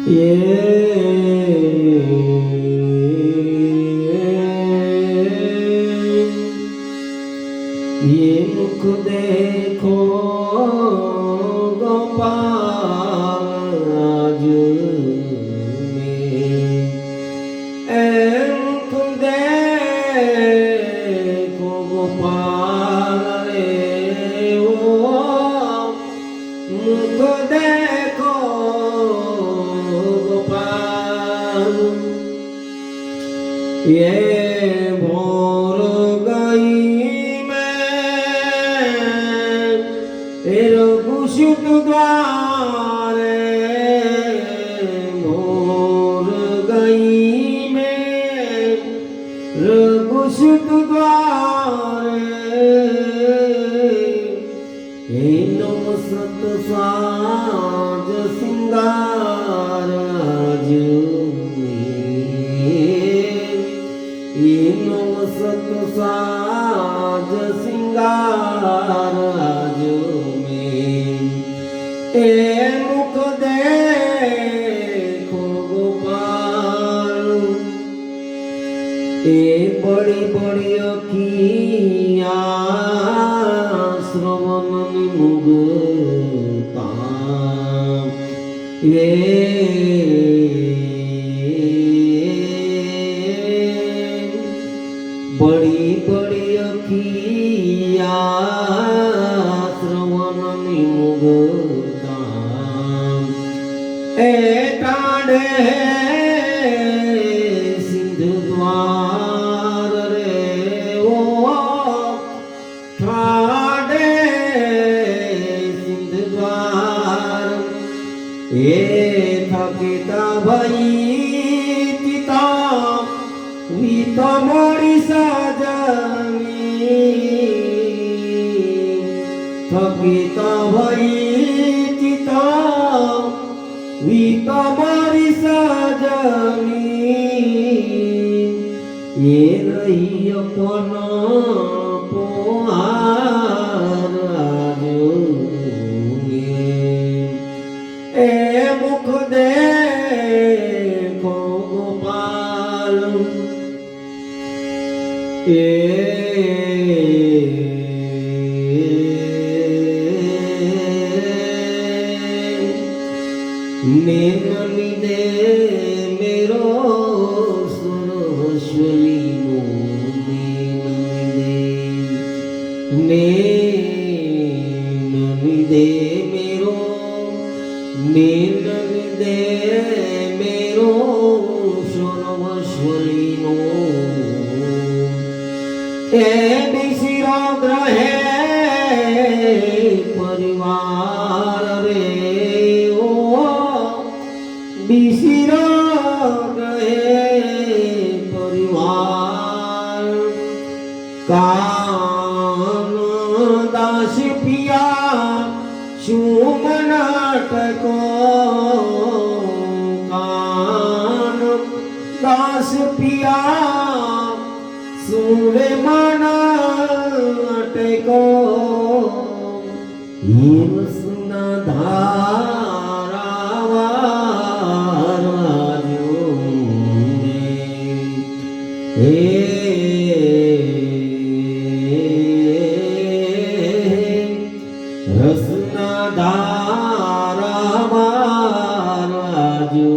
ये मुख देखो गोपाल आज में, ए मुख देखो गोपाल रे ओ मुख देखो गोपाल। ये भोर गई रघुसुत द्वारे, मोर गई में रघुसुत द्वारे। सत साज सिंगार आज सत साज सिंगार आज ए मुख देखो गोपाल। ए बड़ी बड़ी अखिया श्रवण मुगता, ये बड़ी बड़ी अखिया श्रवण मुगता। ए टाढ़े सिंधु द्वार रे ओ ठाढ़े सिंधु द्वार। ए थकिता भई चिता वीत मोरी सजनी, थकिता भई चिता वीत मोरी सजनी। ये रही अपन पोहार आज ए मुख देखो गोपाल। नैननी दे मेरो सरस्वती नो, नैननी दे मेरो, नैननी दे मेरो सरस्वती नो। ए बिसिरो ग्रहे परिवार रे ओ बिसिरो ग्रहे परिवार। कान दास पिया सुमनाटको, कान दास पिया सुरे मनाटको। हिम सुना धारावार आजो रसना धारावार आजो।